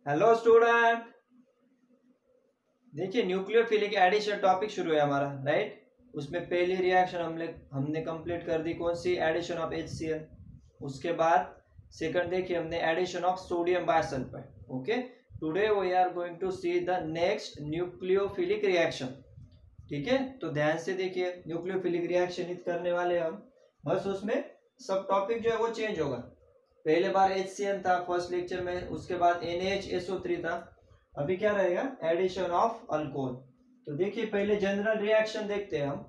Hello student. देखिए nucleophilic addition topic शुरू है हमारा, राइट। उसमें पहली रिएक्शन हमने कंप्लीट कर दी, कौन सी? Addition of HCl। उसके बाद सेकंड देखिए हमने addition of sodium bisulphide. Okay, today we are going to see the next nucleophilic reaction. ठीक है, तो ध्यान से देखिए, न्यूक्लियोफिलिक रिएक्शन करने वाले हम, बस उसमें सब टॉपिक जो है वो चेंज होगा। पहले बार HCl था फर्स्ट लेक्चर में, उसके बाद NaHSO3 था। अभी क्या रहेगा? Addition of alcohol. तो देखिए पहले जनरल रिएक्शन देखते हैं हम।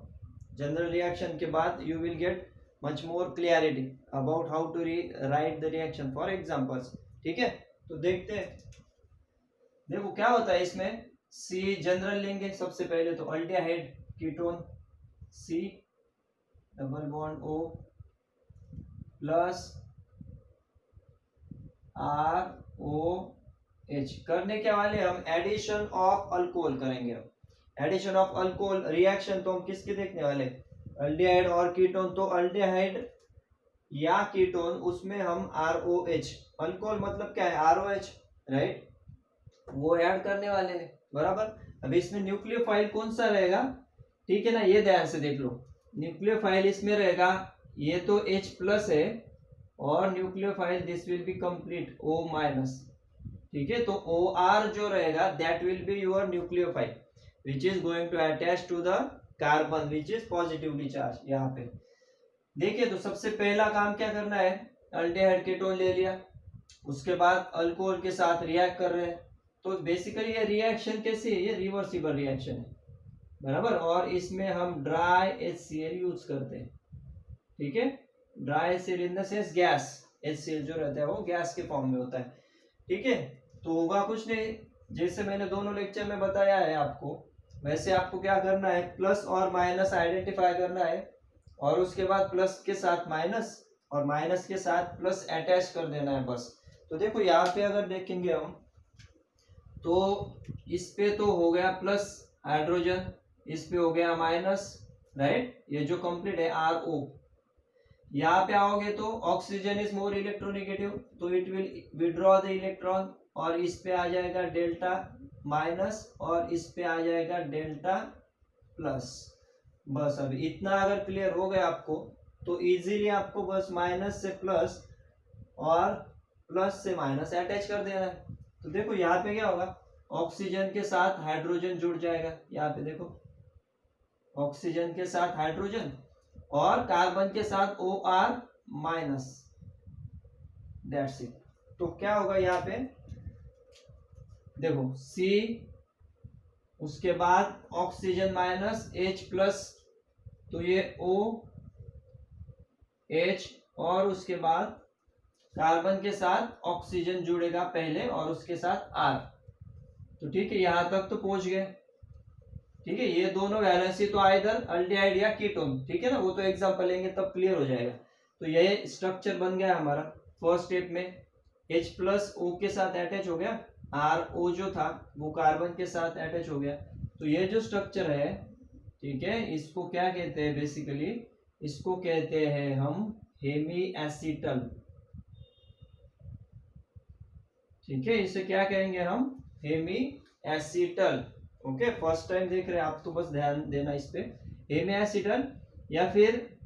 जनरल रिएक्शन के बाद you will get much more clarity about how to write the reaction for examples. ठीक है, तो देखते हैं। देखो क्या होता है इसमें। सी जनरल लेंगे सबसे पहले, तो aldehyde ketone C double bond O plus ROH। करने के वाले हम एडिशन ऑफ अल्कोहल करेंगे। हम एडिशन ऑफ अल्कोहल रिएक्शन तो हम किसके देखने वाले? अल्डिहाइड और कीटोन। तो अल्डिहाइड या कीटोन, उसमें हम ROH, अल्कोहल मतलब क्या है? ROH, राइट, वो ऐड करने वाले हैं, बराबर। अब इसमें न्यूक्लियोफाइल कौन सा रहेगा? ठीक है ना, ये ध्यान से देख लो। न्यूक्लियोफाइल इसमें रहेगा, ये तो H प्लस है, और nucleophile this will be complete O minus. ठीक है, तो OR जो रहेगा that will be your nucleophile which is going to attach to the carbon which is positively charge. यहाँ पे देखिए, तो सबसे पहला काम क्या करना है? अल्डिहाइड कीटोन ले लिया, उसके बाद अल्कोहल के साथ रिएक्ट कर रहे हैं। तो बेसिकली ये रिएक्शन कैसी है? ये रिवर्सिबल रिएक्शन है, बराबर। और इसमें हम ड्राई HCl यूज करते हैं। ठीक है, dry HCl in the sense gas. HCl जो रहता है वो गैस के फॉर्म में होता है। ठीक है, तो होगा कुछ नहीं, जैसे मैंने दोनों लेक्चर में बताया है आपको, वैसे आपको क्या करना है? प्लस और माइनस आइडेंटिफाई करना है, और उसके बाद प्लस के साथ माइनस और माइनस के साथ प्लस अटैच कर देना है, बस। तो देखो यहाँ पे अगर देखेंगे हम, तो इस पे तो हो गया प्लस हाइड्रोजन, इस पे हो गया माइनस, राइट। ये जो कंप्लीट है RO। यहाँ पे आओगे तो ऑक्सीजन इज मोर इलेक्ट्रोनेगेटिव, तो it will withdraw the electron, और इस पे आ जाएगा डेल्टा माइनस, और इस पे आ जाएगा डेल्टा प्लस। बस अभी इतना अगर क्लियर हो गया आपको, तो इजीली आपको बस माइनस से प्लस और प्लस से माइनस अटैच कर देना है। तो देखो यहाँ पे क्या होगा? ऑक्सीजन के साथ हाइड्रोजन जुड़ जाएगा। यहाँ पे देखो, ऑक्सीजन के साथ हाइड्रोजन और कार्बन के साथ OR माइनस, दैट्स इट। तो क्या होगा यहाँ पे? देखो C, उसके बाद ऑक्सीजन माइनस H प्लस, तो ये OH, और उसके बाद कार्बन के साथ ऑक्सीजन जुड़ेगा पहले, और उसके साथ R। तो ठीक है, यहां तक तो पहुंच गए। ठीक है, ये दोनों वैलेंसी तो आइदर अल्डिहाइड या कीटोन, ठीक है ना, वो तो एग्जांपल लेंगे तब क्लियर हो जाएगा। तो ये स्ट्रक्चर बन गया हमारा फर्स्ट स्टेप में। H प्लस O के साथ अटैच हो गया, RO जो था वो कार्बन के साथ अटैच हो गया। तो ये जो स्ट्रक्चर है, ठीक है, इसको क्या कहते हैं? बेसिकली इसको कहते हैं हम हेमी एसिटल। ठीक है, इसे क्या कहेंगे हम? Hemi acetal. Okay, first time देख रहे हैं आप तो बस ध्यान देना इस पे। हेमी एसिटल, या फिर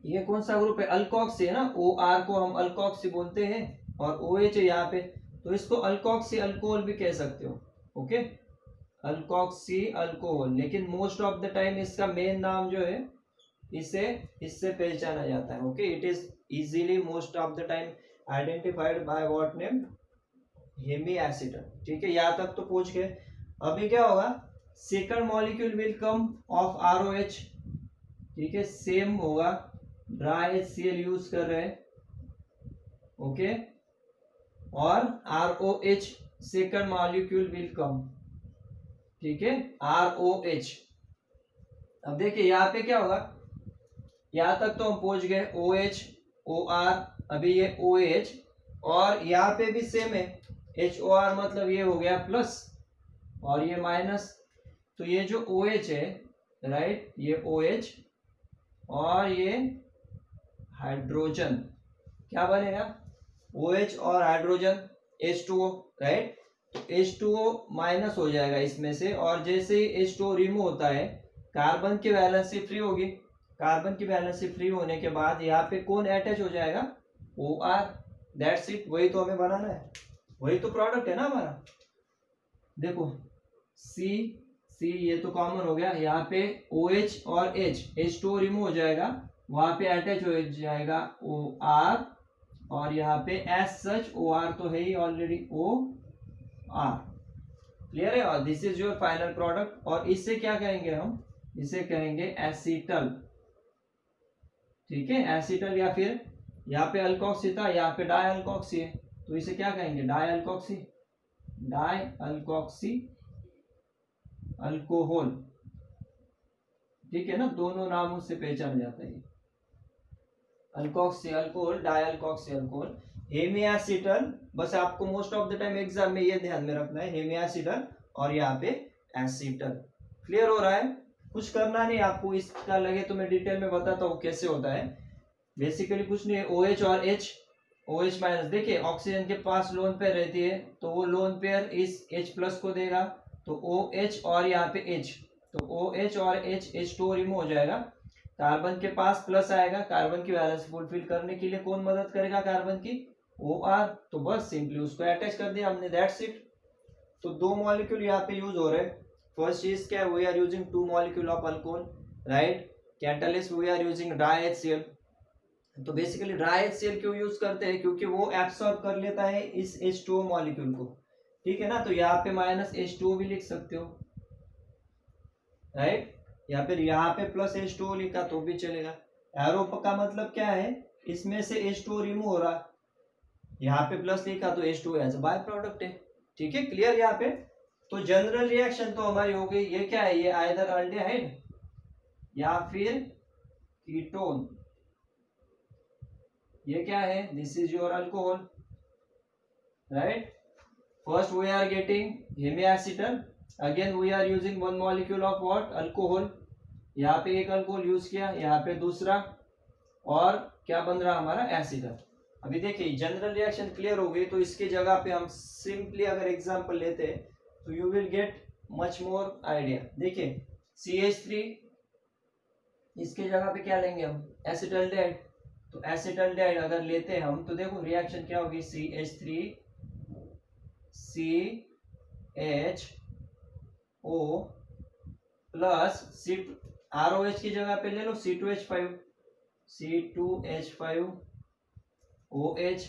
ये कौन सा ग्रुप है? अल्कोक्सी है ना, OR को हम अल्कोक्सी बोलते हैं, और OH है यहाँ पे, तो इसको अल्कोक्सी अल्कोहल भी कह सकते हो। ओके, अल्कोक्सी अल्कोहल, लेकिन मोस्ट ऑफ द टाइम इसका मेन नाम जो है, इसे इससे पहचाना जाता है। Okay, it is easily most of the time identified by what name? Hemi acetal. ठीक है, यहाँ तक तो पूछ गए। अभी क्या होगा? Second molecule will come of ROH। ठीक है, सेम होगा, ड्राई HCl यूज कर रहे हैं। ओके, और ROH second molecule will come. ठीक है, ROH। अब देखिए यहाँ पे क्या होगा? यहाँ तक तो हम पहुंच गए, OH OR, अभी ये OH, और यहाँ पे भी सेम है, HOR, मतलब ये हो गया प्लस और ये माइनस। तो ये जो OH है, राइट, ये OH और ये हाइड्रोजन क्या बनेगा? OH और हाइड्रोजन H2O, राइट। तो H2O माइनस हो जाएगा इसमें से, और जैसे ही H2O रिमूव होता है कार्बन की वैलेंसी फ्री होगी। कार्बन की वैलेंसी फ्री होने के बाद यहाँ पे कौन अटैच हो जाएगा, OR। दैट्स इट, वही तो हमें बनाना है, वही तो प्रोडक्ट है ना हमारा। देखो C C ये तो कॉमन हो गया, यहाँ पे OH और H2O रिमूव हो जाएगा, वहां पे अटैच हो जाएगा OR, और यहाँ पे एज सच OR तो है ही ऑलरेडी, OR। क्लियर है। और this is your final product. और इससे क्या कहेंगे हम, इसे कहेंगे एसीटल। ठीक है, एसीटल, या फिर यहाँ पे अल्कोक्सी था, यहाँ पे डाई अल्कोक्सी है, तो इसे क्या कहेंगे, di alkoxy, di alkoxy alcohol. ठीक है ना, दोनों नामों से पहचाना जाता है, alkoxy alcohol, di alkoxy alcohol. Hemiacetal, बस आपको most of the time exam में ये ध्यान में रखना है, हेमियासीटल और यहाँ पे एसीटल। क्लियर हो रहा है, कुछ करना नहीं आपको, इसका लगे तो मैं डिटेल में बताता हूँ कैसे होता है। बेसिकली कुछ नहीं है, OH और H, OH माइनस, देखिए ऑक्सीजन के पास लोन पेयर रहती है, तो वो लोन पेयर इस H प्लस को देगा, तो OH और यहाँ पे H, तो OH और H2O रिमूव हो जाएगा, कार्बन के पास प्लस आएगा, कार्बन की वैलेंस फुलफिल करने के लिए कौन मदद करेगा कार्बन की, OR, तो बस सिंपली उसको अटैच कर दिया हमने, दैट्स इट। तो दो मॉलिक्यूल यहाँ पे यूज हो रहे हैं। फर्स्ट चीज क्या है, we are using 2 molecule of alcohol, right. Catalyst we are using dry HCl। तो बेसिकली ड्राई HCl क्यों यूज करते हैं, क्योंकि वो एब्सॉर्ब कर लेता है इस H2O मॉलिक्यूल को। ठीक है ना, तो यहाँ पे माइनस H2O भी लिख सकते हो, राइट, या फिर यहाँ पे प्लस H2O लिखा तो भी चलेगा। एरो का मतलब क्या है, इसमें से H2O रिमूव हो रहा, यहाँ पे प्लस लिखा तो H2O as a by product है। ठीक है, क्लियर यहाँ पे। तो जनरल रिएक्शन तो हमारी हो गई, ये क्या है, ये आइदर अल्डेहाइड या फिर कीटोन। ये क्या है, this is your alcohol, right. First we are getting hemiacetal, again we are using one molecule of what, alcohol. यहाँ पे एक अल्कोहल यूज किया, यहाँ पे दूसरा, और क्या बन रहा हमारा, एसिटल। अभी देखिए जनरल रिएक्शन क्लियर हो गई, तो इसकी जगह पे हम सिंपली अगर एग्जांपल लेते हैं तो you will get much more idea. देखिए CH3, इसके जगह पे क्या लेंगे हम, एसिटल्डेहाइड। तो एसिटल्डेहाइड अगर लेते हैं हम, तो देखो रिएक्शन क्या होगी, CH3 CHO प्लस ROH की जगह पे ले लो C2H5, C2H5OH।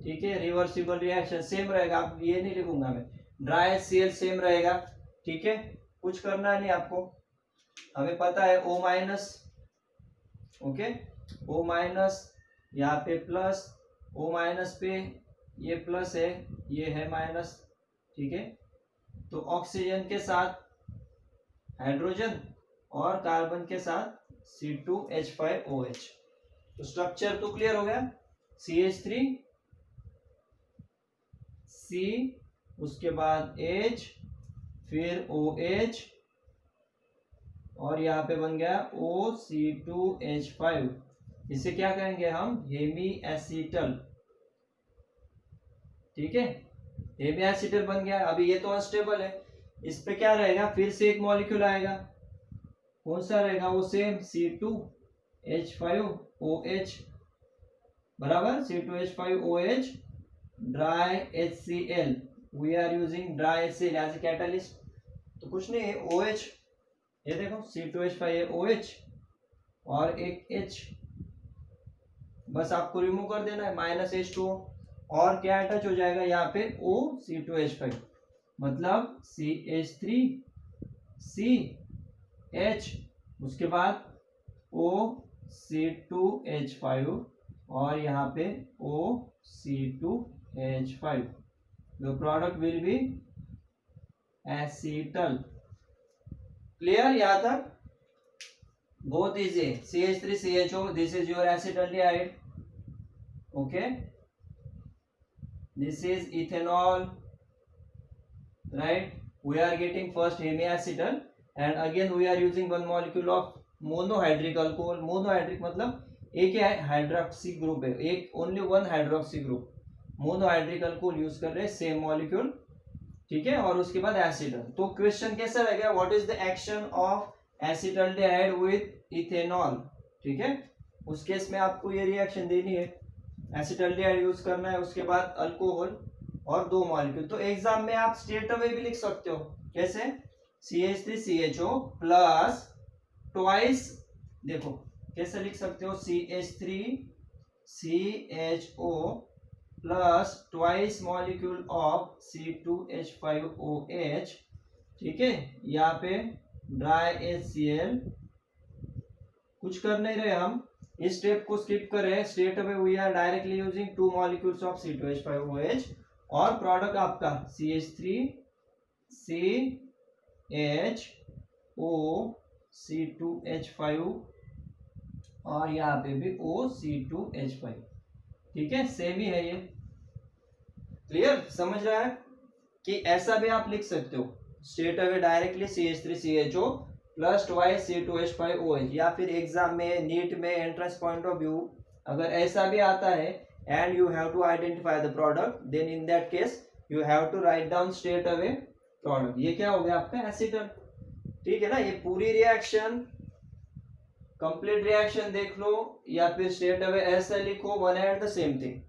ठीक है, रिवर्सिबल रिएक्शन सेम रहेगा, आप ये नहीं लिखूंगा मैं, ड्राई HCl सेम रहेगा। ठीक है, कुछ करना नहीं आपको, हमें पता है O minus, okay, O minus, यहाँ पे प्लस, O माइनस पे ये प्लस है, ये है माइनस। ठीक है, तो ऑक्सीजन के साथ हाइड्रोजन और कार्बन के साथ C2H5OH। तो स्ट्रक्चर तो क्लियर हो गया, CH3 C, उसके बाद H, फिर OH, और यहाँ पे बन गया OC2H5। इसे क्या कहेंगे हम, हेमी एसीटल। ठीक है, हेमी एसीटल बन गया। अभी ये तो अनस्टेबल है, इस पे क्या रहेगा, फिर से एक मॉलिक्यूल आएगा, कौन सा रहेगा, वो सेम C2H5OH, बराबर, C2H5OH dry HCl, we are using dry HCl as a catalyst. तो कुछ नहीं है, OH, ये देखो C2H5OH और एक H, बस आपको रिमूव कर देना है, माइनस H2O, और क्या अटैच हो जाएगा यहाँ पे, OC2H5, मतलब CH3CH, उसके बाद OC2H5 और यहाँ पे OC2H5, the product will be acetal। Clear यहाँ तक, बहुत easy, CH3CHO, this is your acetaldehyde, okay, this is ethanol, right, we are getting first hemiacetal and again we are using one molecule of monohydric alcohol। monohydric मतलब एक ही hydroxy group है, एक only one hydroxy group, monohydric alcohol use कर रहे हैं, same molecule, ठीक है। और उसके बाद एसिटल। तो क्वेश्चन कैसा रहेगा, what is the action of acetaldehyde with ethanol, ठीक है। उस केस में आपको ये रिएक्शन देनी है, एसिटल्डिहाइड यूज करना है, उसके बाद अल्कोहल और दो मॉलिक्यूल। तो एग्जाम में आप स्ट्रेट अवे भी लिख सकते हो, कैसे, CH3CHO प्लस ट्वाइस, देखो कैसे लिख सकते हो, CH3CHO plus twice molecule of C2H5OH, ठीक है। यहाँ पे ड्राई HCl, कुछ कर नहीं रहे हम, इस स्टेप को स्किप करें, straight away we are directly using two molecules of C2H5OH और प्रोडक्ट आपका CH3CHO C2H5 और यहाँ पे भी OC2H5, ठीक है, सेम ही है ये। क्लियर, समझ रहा है कि ऐसा भी आप लिख सकते हो straight away directly CH3CHO plus twice C2H5OH, या फिर एग्जाम में, नीट में, एंट्रेंस पॉइंट ऑफ व्यू अगर ऐसा भी आता है and you have to identify the product, then in that case you have to write down straight away product. ये क्या हो गया आपका एसिटल, ठीक है ना। ये पूरी रिएक्शन, कंप्लीट रिएक्शन देख लो या फिर स्ट्रेट अवे ऐसा लिखो, one and the same thing,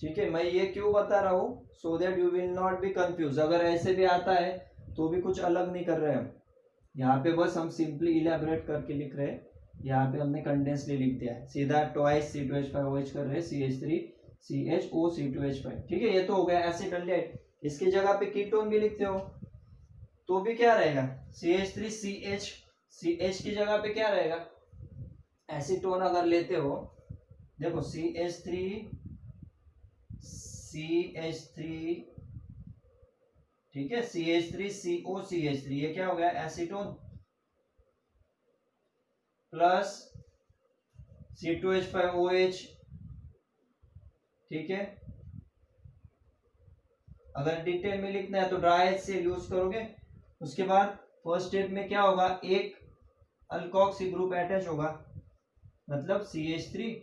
ठीक है। मैं ये क्यों बता रहा हूँ, so that you will not be confuse. अगर ऐसे भी आता है तो भी कुछ अलग नहीं कर रहे हम, यहाँ पे बस हम सिंपली इलेबोरेट करके लिख रहे हैं। यहाँ पे हमने कंडेंसली लिख दिया है, सीधा ट्वाइस C2H5OH कर रहे हैं, CH3CHO C2H5, ठीक है। ये तो हो गया एसिटल्डिहाइड। इसकी जगह पे कीटोन भी लिखते हो तो भी क्या रहेगा, CH3CH, CH की जगह पे क्या रहेगा, एसीटोन अगर लेते हो, देखो CH3, ठीक है, CH3CO CH3, ये क्या हो गया एसीटोन प्लस C2H5OH, ठीक है। अगर डिटेल में लिखना है तो ड्राई HCl यूज करोगे। उसके बाद फर्स्ट स्टेप में क्या होगा, एक अल्कोक्सी ग्रुप अटैच होगा, मतलब CH3,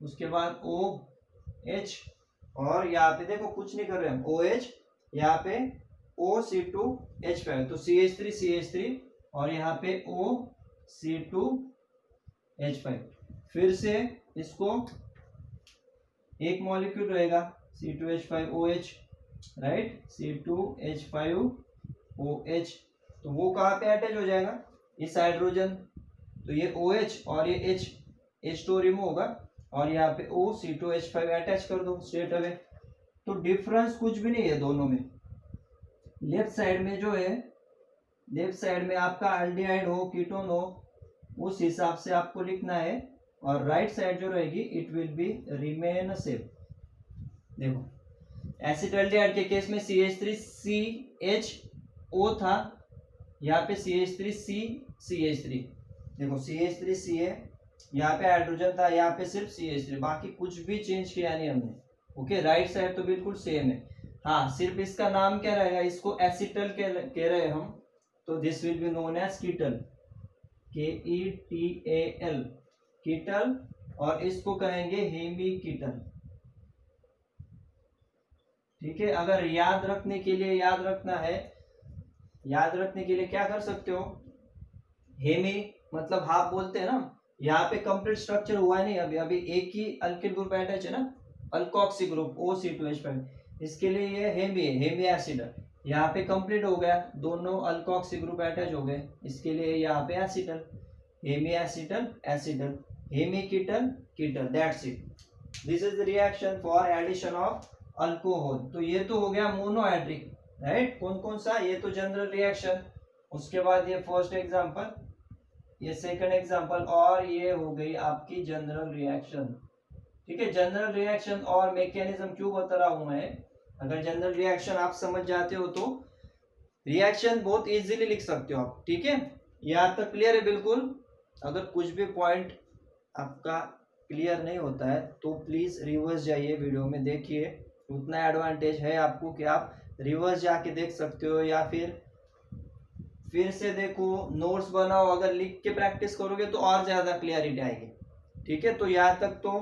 उसके बाद OH, और यहाँ पे देखो कुछ नहीं कर रहे हम, OH, यहाँ पे OC2H5, तो CH3 और यहाँ पे OC2H5। फिर से इसको एक मॉलिक्यूल रहेगा C2H5OH, राइट, C2H5OH, तो वो कहाँ पे अटैच हो जाएगा, इस हाइड्रोजन, तो ये OH और ये H2 रिमूव होगा और यहाँ पे OC2H5 अटैच कर दो स्ट्रेट अवे। तो डिफरेंस कुछ भी नहीं है दोनों में। लेफ्ट साइड में जो है, लेफ्ट साइड में आपका अल्डिहाइड हो, कीटोन हो, उस हिसाब से आपको लिखना है, और राइट साइड जो रहेगी it will be remain same. देखो एसिटल्डिहाइड के केस में CH3CHO था, यहाँ पे CH3CCH3, देखो CH3Ca, यहाँ पे हाइड्रोजन था, यहाँ पे सिर्फ CH3, बाकी कुछ भी चेंज किया नहीं हमने, ओके। राइट साइड तो बिल्कुल सेम है, हाँ, सिर्फ इसका नाम क्या रहेगा, इसको एसिटल कह रहे हैं हम, तो this will be known as ketal, KETAL, ketal, और इसको कहेंगे हेमीकीटल, ठीक है। अगर याद रखने के लिए, याद रखना है, याद रखने के लिए क्या कर सकते हो, हेमी मतलब हाफ बोलते हैं ना, यहाँ पे कंप्लीट स्ट्रक्चर हुआ नहीं अभी, अभी एक ही अल्किल ग्रुप अटैच है ना, अल्कोक्सी ग्रुप OC2H5, इसके लिए ये हेमी है, हेमी एसिड, यहाँ पे कंप्लीट हो गया, दोनों अल्कोक्सी ग्रुप अटैच हो गए, इसके लिए यहाँ पे acetal, hemi acetal acetal, hemi ketal ketal, that's it. This is the reaction for addition of alcohol. तो ये तो हो गया मोनोहाइड्रिक, राइट, कौन कौन सा, ये तो जनरल रिएक्शन, उसके बाद ये फर्स्ट एग्जांपल, ये सेकंड एग्जांपल, और ये हो गई आपकी जनरल रिएक्शन, ठीक है। जनरल रिएक्शन और मैकेनिज्म क्यों बता रहा हूं मैं, अगर जनरल रिएक्शन आप समझ जाते हो तो रिएक्शन बहुत इजीली लिख सकते हो आप, ठीक है। यहाँ तक क्लियर है बिल्कुल। अगर कुछ भी पॉइंट आपका क्लियर नहीं होता है तो प्लीज रिवर्स जाइए, वीडियो में देखिए, उतना एडवांटेज है आपको कि आप रिवर्स जाके देख सकते हो, या फिर से देखो, नोट्स बनाओ, अगर लिख के प्रैक्टिस करोगे तो और ज्यादा क्लियरिटी आएगी, ठीक है। तो यहाँ तक तो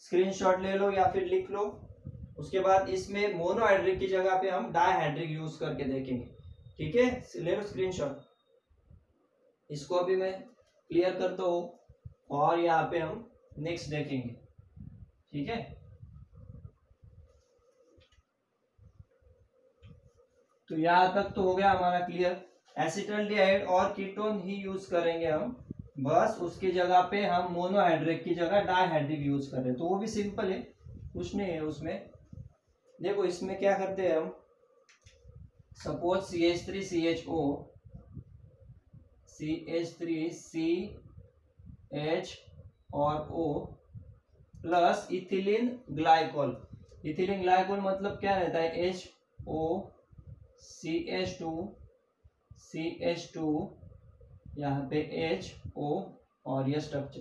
स्क्रीनशॉट ले लो या फिर लिख लो, उसके बाद इसमें मोनोहाइड्रिक की जगह पे हम डाइहाइड्रिक यूज करके देखेंगे। ठीक है, ले लो स्क्रीनशॉट। इसको अभी मैं क्लियर करता हूँ और यहाँ पे हम नेक्स्ट देखेंगे। ठीक है, तो यहाँ तक तो हो गया हमारा क्लियर। एसिटल्डिहाइड और कीटोन ही यूज करेंगे हम, बस उसकी जगह पे हम मोनोहाइड्रिक की जगह डाइहाइड्रिक यूज कर रहे हैं, तो वो भी सिंपल है, कुछ नहीं है उसमें। देखो इसमें क्या करते हैं हम, सपोज CH3CHO CH3CH और O plus ethylene glycol. Ethylene glycol मतलब क्या रहता है, HOCH2 यहाँ पे HO और ये स्ट्रक्चर।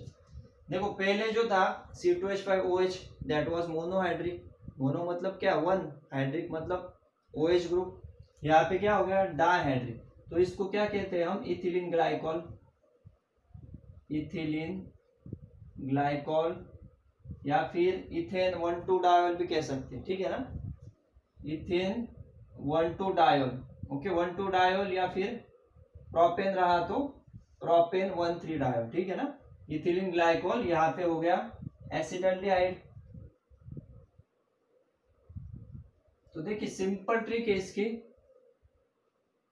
देखो पहले जो था C2H5OH that was monohydric. Mono मतलब क्या, वन, हाइड्रिक मतलब OH ग्रुप। यहाँ पे क्या हो गया, डाइहाइड्रिक, तो इसको क्या कहते हैं हम, इथिलीन ग्लाइकोल। इथिलीन ग्लाइकोल या फिर इथेन 1,2-डायोल भी कह सकते हैं। ठीक है ना, इथेन 1,2-डायोल। ओके, 1,2-डायोल या फिर प्रोपेन रहा तो प्रोपेन 1,3-डायोल। ठीक है ना, इथिलीन ग्लाइकोल यहाँ पे हो गया एसिटल्डिहाइड। तो देखिए सिंपल ट्रिक है इसकी,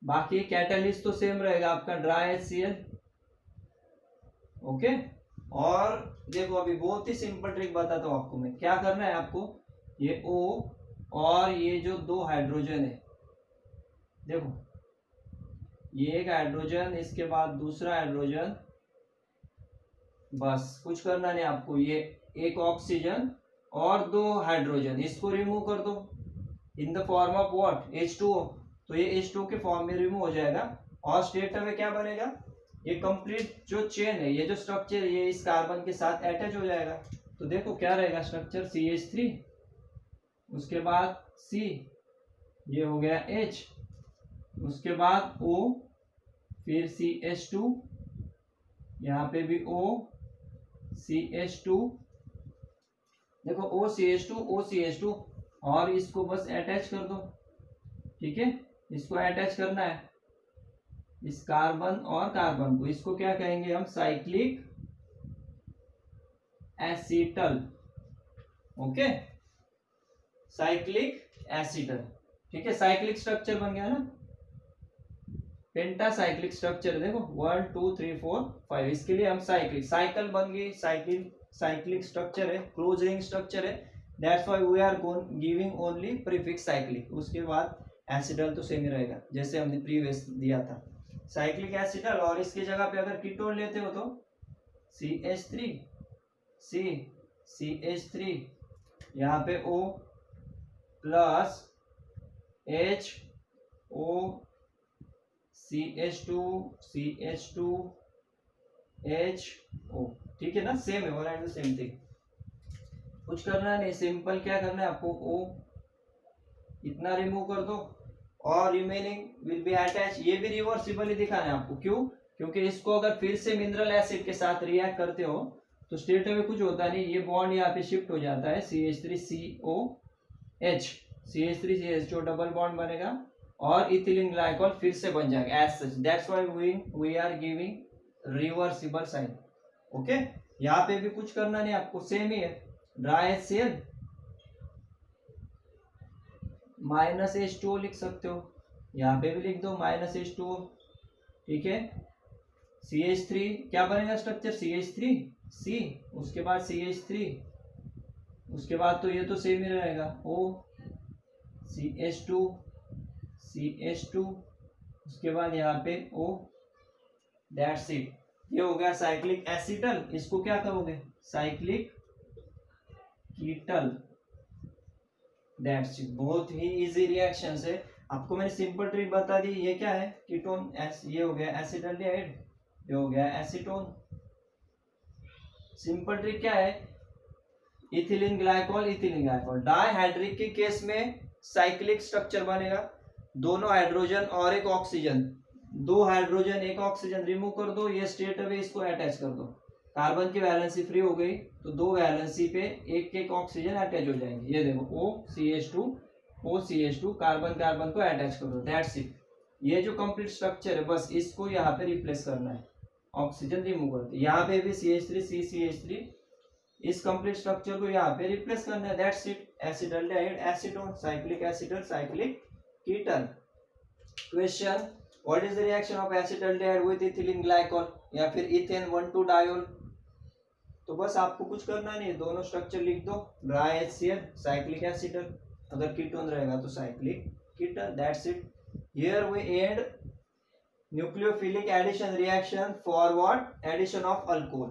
बाकी कैटलिस्ट तो सेम रहेगा आपका, ड्राई HCl। ओके, और देखो अभी बहुत ही सिंपल ट्रिक बताता हूँ आपको मैं। क्या करना है आपको, ये O और ये जो दो हाइड्रोजन है, देखो ये एक हाइड्रोजन, इसके बाद दूसरा हाइड्रोजन, बस कुछ करना नहीं आपको। ये एक ऑक्सीजन और दो हाइड्रोजन, इसको रिमूव कर दो in the form of what, H2O। तो ये H2O के फॉर्म में रिमूव हो जाएगा और स्टेट में क्या बनेगा, ये कंप्लीट जो चेन है, ये जो स्ट्रक्चर है, ये इस कार्बन के साथ अटैच हो जाएगा। तो देखो क्या रहेगा स्ट्रक्चर, CH3, उसके बाद C, ये हो गया H, उसके बाद O, फिर CH2, यहाँ पे भी O, CH2, देखो OCH2 OCH2, और इसको बस अटैच कर दो। ठीक है, इसको अटैच करना है, इस कार्बन और कार्बन को, इसको क्या कहेंगे हम, cyclic acetal. Okay, cyclic acetal. ठीक है, साइक्लिक स्ट्रक्चर बन गया ना, पेंटासाइक्लिक स्ट्रक्चर। देखो 1 2 3 4 5, इसके लिए हम साइक्लिक, साइकिल बन गई, साइक्लिक स्ट्रक्चर है, क्लोज रिंग स्ट्रक्चर है, that's why we are giving only prefix cyclic. उसके बाद एसिडल तो सेम ही रहेगा जैसे हमने प्रीवियस दिया था, साइक्लिक एसिडल। और इसकी जगह पे अगर कीटोन लेते हो तो CH3 CH3, यहाँ पे O plus HO CH2 HO। ठीक है ना, सेम है, वन एंड सेम थिंग, कुछ करना नहीं, सिंपल क्या करना है आपको, O इतना रिमूव कर दो और रिमेनिंग विल बी अटैच। ये भी रिवर्सिबल ही दिखाना है आपको, क्यों, क्योंकि इसको अगर फिर से मिनरल एसिड के साथ रिएक्ट करते हो तो स्टेट में कुछ होता नहीं, ये बॉन्ड यहाँ पे शिफ्ट हो जाता है, CH3COH, CH3CH2 डबल बॉन्ड बनेगा और इथिलीन ग्लाइकोल फिर से बन जाएगा as such. That's why we are giving reversible sign. Okay, यहाँ पे भी कुछ करना नहीं आपको, सेम ही है, ड्राई HCl -H2O लिख सकते हो, यहाँ पे भी लिख दो -H2O। ठीक है, CH3 क्या बनेगा स्ट्रक्चर, CH3C, उसके बाद CH3, उसके बाद तो ये तो सेम ही रहेगा, O CH2 उसके बाद यहाँ पे O, दैट्स इट। ये हो गया साइक्लिक एसिटल। इसको क्या करोगे, साइक्लिक कीटल, दैट्स इट। बहुत ही इजी रिएक्शन है, आपको मैंने सिंपल ट्रिक बता दी। ये क्या है, कीटोन, ये हो गया एसिटल्डिहाइड, ये हो गया एसीटोन। सिंपल ट्रिक क्या है, इथिलीन ग्लाइकोल। डाइहाइड्रिक के केस में साइक्लिक स्ट्रक्चर बनेगा, दोनों हाइड्रोजन और एक ऑक्सीजन, दो हाइड्रोजन एक ऑक्सीजन रिमूव कर दो, ये स्टेट अवे इसको अटैच कर दो, कार्बन की वैलेंसी फ्री हो गई तो दो वैलेंसी पे एक एक ऑक्सीजन अटैच हो जाएंगे। ये देखो OCH2 कार्बन कार्बन को अटैच करो, दैट्स इट। ये जो कंप्लीट स्ट्रक्चर है बस इसको यहाँ पे रिप्लेस करना है, ऑक्सीजन रिमूव करते, यहाँ पे भी CH3 इस कंप्लीट स्ट्रक्चर को यहाँ पे रिप्लेस करना है, that's it. Acetaldehyde acetone, cyclic acetal, cyclic ketone. Question, what is the reaction of acetaldehyde with ethylene glycol या फिर इथेन 1,2 डायोल। तो बस आपको कुछ करना नहीं है, दोनों स्ट्रक्चर लिख दो, ड्राई HCl साइक्लिक एसिटल, अगर कीटोन रहेगा तो cyclic ketone, that's it. Here we add nucleophilic addition reaction for what, addition of alcohol.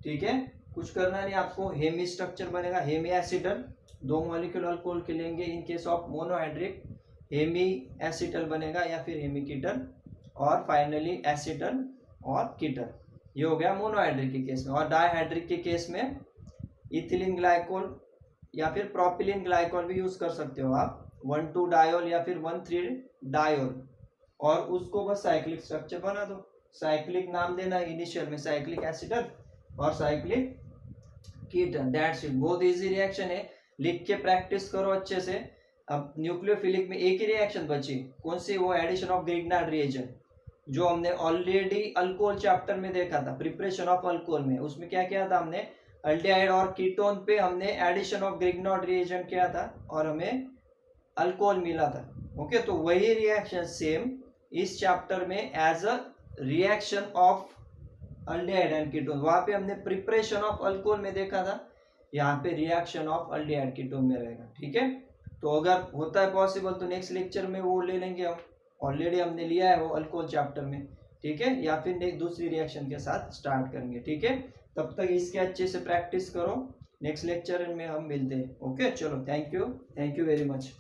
ठीक है, कुछ करना नहीं आपको। हेमी स्ट्रक्चर बनेगा, हेमी एसिटल, दो मॉलिक्यूल अल्कोहल के लेंगे in case of monohydric, hemi acetal बनेगा या फिर हेमी कीटन, और फाइनली एसिटल और कीटन। ये हो गया मोनोहाइड्रिक के केस में। और डाइहाइड्रिक के केस में इथिलीन ग्लाइकोल या फिर प्रोपिलीन ग्लाइकोल भी यूज कर सकते हो आप, 1,2 डायोल या फिर 1,3 डायोल, और उसको बस साइक्लिक स्ट्रक्चर बना दो। साइक्लिक नाम देना इनिशियल में, साइक्लिक एसिटल और साइक्लिक कीटन, दैट्स इट। बहुत इजी रिएक्शन है, लिख के प्रैक्टिस करो अच्छे से। अब न्यूक्लियोफिलिक में एक ही रिएक्शन बची, कौन सी, वो एडिशन ऑफ ग्रिग्नार्ड रिएजेंट, जो हमने ऑलरेडी अल्कोहल चैप्टर में देखा था, प्रिपरेशन ऑफ अल्कोहल में। उसमें क्या किया था हमने, अल्डिहाइड और कीटोन पे हमने एडिशन ऑफ ग्रिग्नार्ड रिएजेंट किया था और हमें अल्कोहल मिला था। ओके, तो वही रिएक्शन सेम इस चैप्टर में as a reaction of aldehyde and ketone, वहां पे हमने प्रिपरेशन ऑफ अल्कोहल में देखा था, यहाँ पे रिएक्शन ऑफ अल्डिहाइड कीटोन में रहेगा। ठीक है, तो अगर होता है पॉसिबल तो नेक्स्ट लेक्चर में वो ले लेंगे हम, ऑलरेडी हमने लिया है वो अल्कोहल चैप्टर में। ठीक है, या फिर दूसरी रिएक्शन के साथ स्टार्ट करेंगे। ठीक है, तब तक इसके अच्छे से प्रैक्टिस करो, नेक्स्ट लेक्चर में हम मिलते हैं। ओके, चलो, थैंक यू वेरी मच।